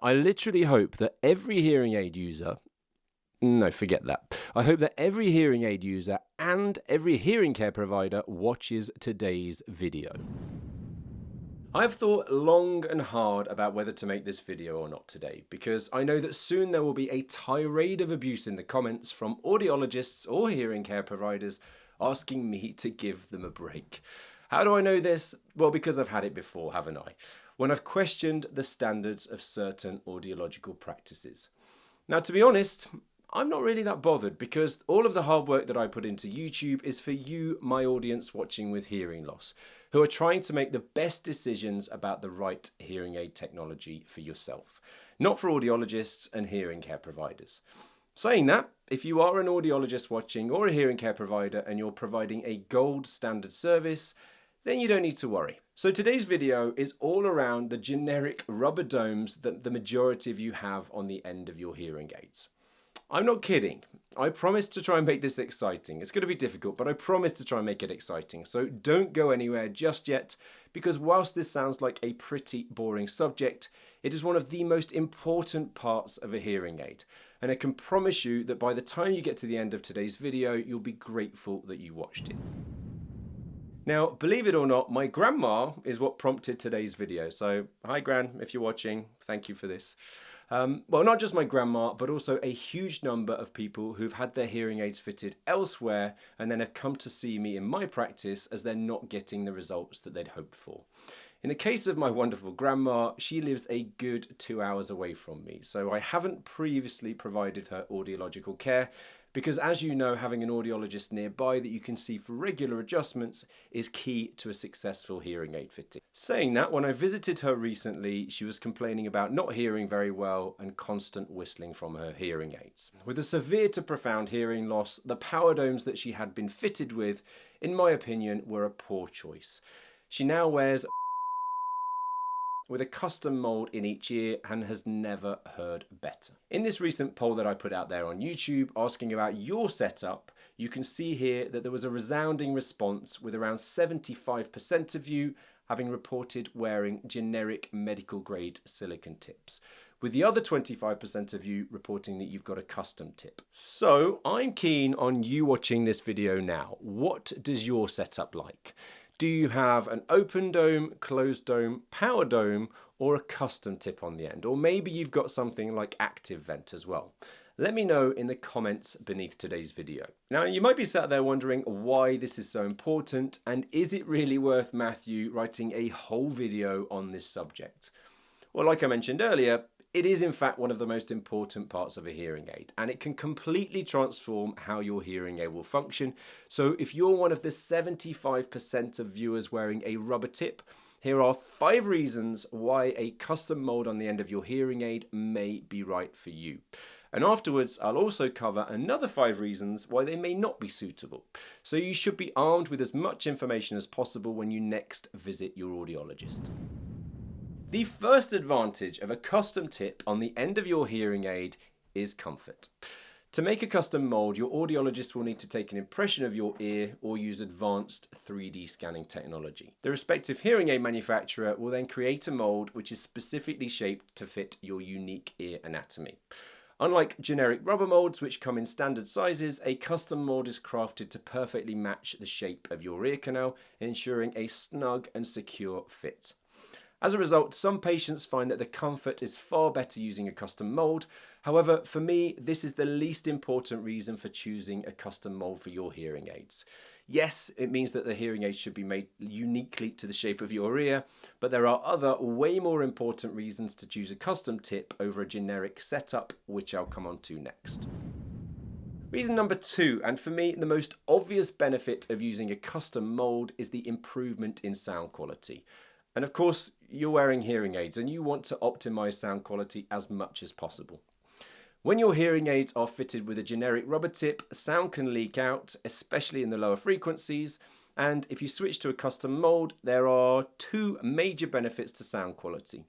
I literally hope that every hearing aid user, no, forget that. I hope that every hearing aid user and every hearing care provider watches today's video. I've thought long and hard about whether to make this video or not today, because I know that soon there will be a tirade of abuse in the comments from audiologists or hearing care providers asking me to give them a break. How do I know this? Well, because I've had it before, haven't I? When I've questioned the standards of certain audiological practices. Now, to be honest, I'm not really that bothered, because all of the hard work that I put into YouTube is for you, my audience watching with hearing loss, who are trying to make the best decisions about the right hearing aid technology for yourself, not for audiologists and hearing care providers. Saying that, if you are an audiologist watching or a hearing care provider and you're providing a gold standard service, then you don't need to worry. So today's video is all around the generic rubber domes that the majority of you have on the end of your hearing aids. I'm not kidding. I promise to try and make this exciting. It's going to be difficult, but I promise to try and make it exciting. So don't go anywhere just yet, because whilst this sounds like a pretty boring subject, it is one of the most important parts of a hearing aid. And I can promise you that by the time you get to the end of today's video, you'll be grateful that you watched it. Now, believe it or not, my grandma is what prompted today's video. So, hi Gran, if you're watching, thank you for this. Well, not just my grandma, but also a huge number of people who've had their hearing aids fitted elsewhere and then have come to see me in my practice as they're not getting the results that they'd hoped for. In the case of my wonderful grandma, she lives a good 2 hours away from me, so I haven't previously provided her audiological care, because as you know, having an audiologist nearby that you can see for regular adjustments is key to a successful hearing aid fitting. Saying that, when I visited her recently, she was complaining about not hearing very well and constant whistling from her hearing aids. With a severe to profound hearing loss, the power domes that she had been fitted with, in my opinion, were a poor choice. She now wears with a custom mold in each ear and has never heard better. In this recent poll that I put out there on YouTube asking about your setup, you can see here that there was a resounding response, with around 75% of you having reported wearing generic medical grade silicone tips, with the other 25% of you reporting that you've got a custom tip. So I'm keen on you watching this video now. What does your setup like? Do you have an open dome, closed dome, power dome, or a custom tip on the end? Or maybe you've got something like active vent as well. Let me know in the comments beneath today's video. Now, you might be sat there wondering why this is so important, and is it really worth Matthew writing a whole video on this subject? Well, like I mentioned earlier, it is in fact one of the most important parts of a hearing aid, and it can completely transform how your hearing aid will function. So if you're one of the 75% of viewers wearing a rubber tip, here are 5 reasons why a custom mold on the end of your hearing aid may be right for you. And afterwards, I'll also cover another 5 reasons why they may not be suitable. So you should be armed with as much information as possible when you next visit your audiologist. The first advantage of a custom tip on the end of your hearing aid is comfort. To make a custom mold, your audiologist will need to take an impression of your ear or use advanced 3D scanning technology. The respective hearing aid manufacturer will then create a mold which is specifically shaped to fit your unique ear anatomy. Unlike generic rubber molds, which come in standard sizes, a custom mold is crafted to perfectly match the shape of your ear canal, ensuring a snug and secure fit. As a result, some patients find that the comfort is far better using a custom mold. However, for me, this is the least important reason for choosing a custom mold for your hearing aids. Yes, it means that the hearing aid should be made uniquely to the shape of your ear, but there are other way more important reasons to choose a custom tip over a generic setup, which I'll come on to next. Reason number 2, and for me the most obvious benefit of using a custom mold, is the improvement in sound quality. And of course, you're wearing hearing aids and you want to optimize sound quality as much as possible. When your hearing aids are fitted with a generic rubber tip, sound can leak out, especially in the lower frequencies. And if you switch to a custom mold, there are 2 major benefits to sound quality.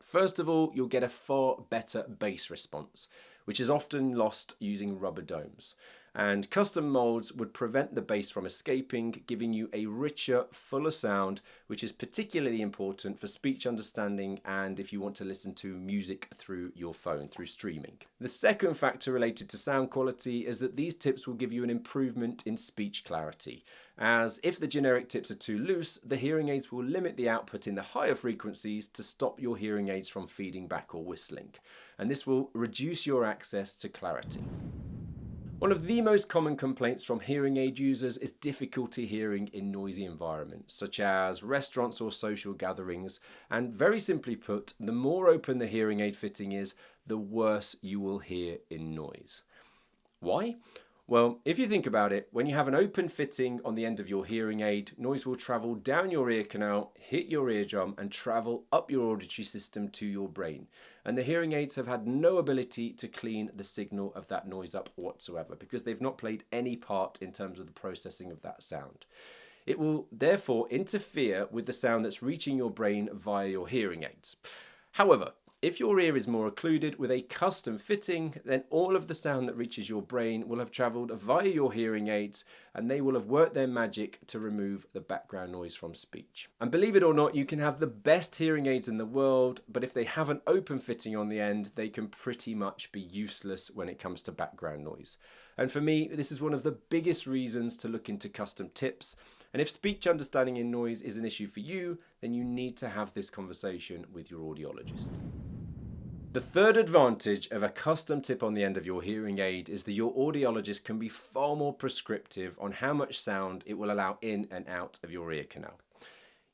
First of all, you'll get a far better bass response, which is often lost using rubber domes. And custom molds would prevent the bass from escaping, giving you a richer, fuller sound, which is particularly important for speech understanding and if you want to listen to music through your phone, through streaming. The second factor related to sound quality is that these tips will give you an improvement in speech clarity, as if the generic tips are too loose, the hearing aids will limit the output in the higher frequencies to stop your hearing aids from feeding back or whistling, and this will reduce your access to clarity. One of the most common complaints from hearing aid users is difficulty hearing in noisy environments, such as restaurants or social gatherings, and very simply put, the more open the hearing aid fitting is, the worse you will hear in noise. Why? Well, if you think about it, when you have an open fitting on the end of your hearing aid, noise will travel down your ear canal, hit your eardrum, and travel up your auditory system to your brain. And the hearing aids have had no ability to clean the signal of that noise up whatsoever, because they've not played any part in terms of the processing of that sound. It will therefore interfere with the sound that's reaching your brain via your hearing aids. However, if your ear is more occluded with a custom fitting, then all of the sound that reaches your brain will have travelled via your hearing aids, and they will have worked their magic to remove the background noise from speech. And believe it or not, you can have the best hearing aids in the world, but if they have an open fitting on the end, they can pretty much be useless when it comes to background noise. And for me, this is one of the biggest reasons to look into custom tips. And if speech understanding in noise is an issue for you, then you need to have this conversation with your audiologist. The third advantage of a custom tip on the end of your hearing aid is that your audiologist can be far more prescriptive on how much sound it will allow in and out of your ear canal.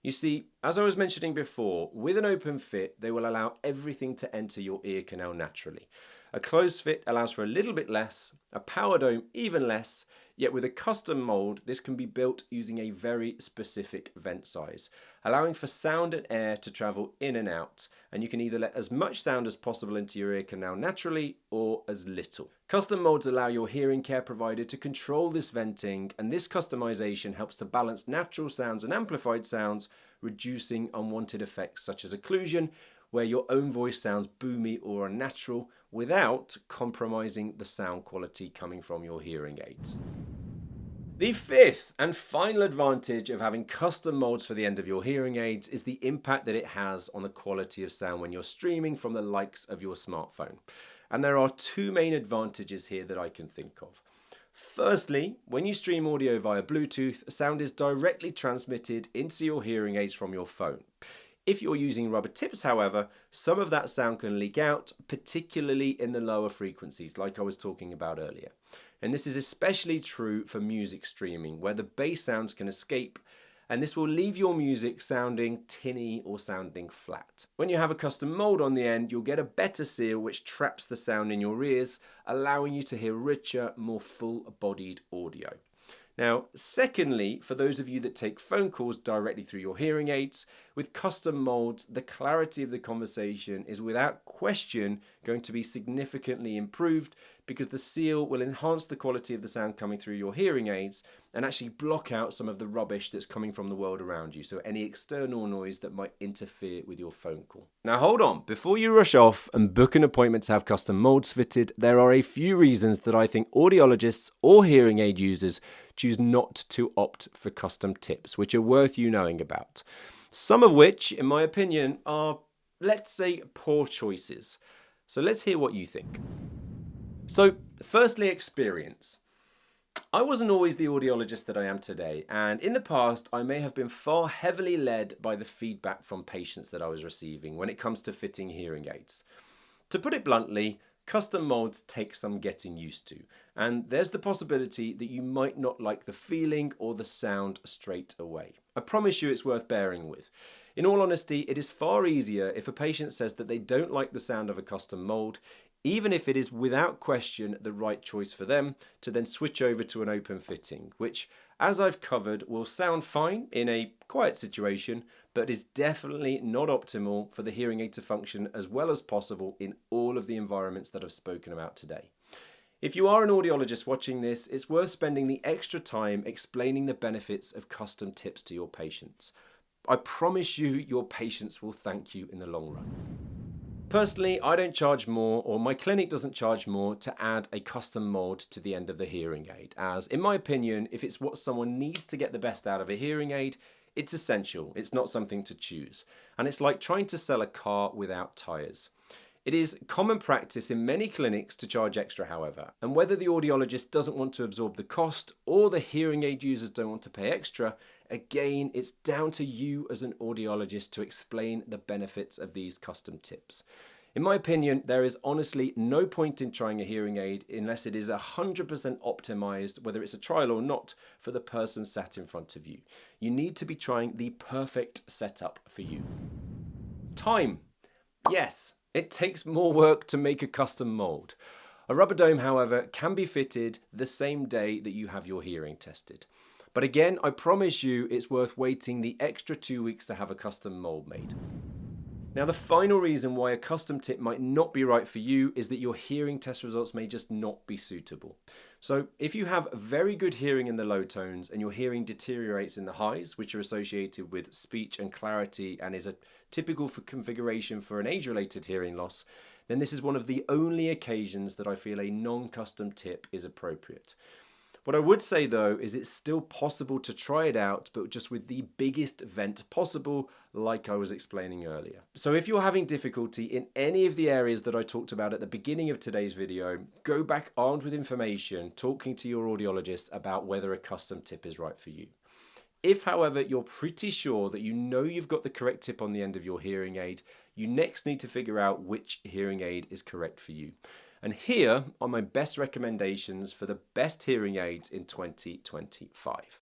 You see, as I was mentioning before, with an open fit, they will allow everything to enter your ear canal naturally. A closed fit allows for a little bit less, a power dome even less, yet with a custom mold, this can be built using a very specific vent size, allowing for sound and air to travel in and out, and you can either let as much sound as possible into your ear canal naturally or as little. Custom molds allow your hearing care provider to control this venting, and this customization helps to balance natural sounds and amplified sounds, reducing unwanted effects such as occlusion, where your own voice sounds boomy or unnatural without compromising the sound quality coming from your hearing aids. The fifth and final advantage of having custom molds for the end of your hearing aids is the impact that it has on the quality of sound when you're streaming from the likes of your smartphone. And there are two main advantages here that I can think of. Firstly, when you stream audio via Bluetooth, sound is directly transmitted into your hearing aids from your phone. If you're using rubber tips, however, some of that sound can leak out, particularly in the lower frequencies, like I was talking about earlier. And this is especially true for music streaming, where the bass sounds can escape, and this will leave your music sounding tinny or sounding flat. When you have a custom mold on the end, you'll get a better seal which traps the sound in your ears, allowing you to hear richer, more full-bodied audio. Now, secondly, for those of you that take phone calls directly through your hearing aids, with custom molds, the clarity of the conversation is without question going to be significantly improved because the seal will enhance the quality of the sound coming through your hearing aids and actually block out some of the rubbish that's coming from the world around you, so any external noise that might interfere with your phone call. Now hold on, before you rush off and book an appointment to have custom molds fitted, there are a few reasons that I think audiologists or hearing aid users choose not to opt for custom tips, which are worth you knowing about. Some of which, in my opinion, are, let's say, poor choices. So let's hear what you think. So, firstly, experience. I wasn't always the audiologist that I am today, and in the past I may have been far heavily led by the feedback from patients that I was receiving when it comes to fitting hearing aids. To put it bluntly, custom molds take some getting used to, and there's the possibility that you might not like the feeling or the sound straight away. I promise you it's worth bearing with. In all honesty, it is far easier if a patient says that they don't like the sound of a custom mold, even if it is without question the right choice for them, to then switch over to an open fitting, which, as I've covered, will sound fine in a quiet situation, but is definitely not optimal for the hearing aid to function as well as possible in all of the environments that I've spoken about today. If you are an audiologist watching this, it's worth spending the extra time explaining the benefits of custom tips to your patients. I promise you, your patients will thank you in the long run. Personally, I don't charge more, or my clinic doesn't charge more, to add a custom mold to the end of the hearing aid, as in my opinion, if it's what someone needs to get the best out of a hearing aid, it's essential. It's not something to choose. And it's like trying to sell a car without tyres. It is common practice in many clinics to charge extra, however, and whether the audiologist doesn't want to absorb the cost or the hearing aid users don't want to pay extra, again, it's down to you as an audiologist to explain the benefits of these custom tips. In my opinion, there is honestly no point in trying a hearing aid unless it is 100% optimized, whether it's a trial or not, for the person sat in front of you. You need to be trying the perfect setup for you. Time. Yes. It takes more work to make a custom mold. A rubber dome, however, can be fitted the same day that you have your hearing tested. But again, I promise you it's worth waiting the extra 2 weeks to have a custom mold made. Now, the final reason why a custom tip might not be right for you is that your hearing test results may just not be suitable. So if you have very good hearing in the low tones and your hearing deteriorates in the highs, which are associated with speech and clarity and is a typical for configuration for an age-related hearing loss, then this is one of the only occasions that I feel a non-custom tip is appropriate. What I would say though is it's still possible to try it out, but just with the biggest vent possible, like I was explaining earlier. So if you're having difficulty in any of the areas that I talked about at the beginning of today's video, go back armed with information, talking to your audiologist about whether a custom tip is right for you. If, however, you're pretty sure that you know you've got the correct tip on the end of your hearing aid, you next need to figure out which hearing aid is correct for you. And here are my best recommendations for the best hearing aids in 2025.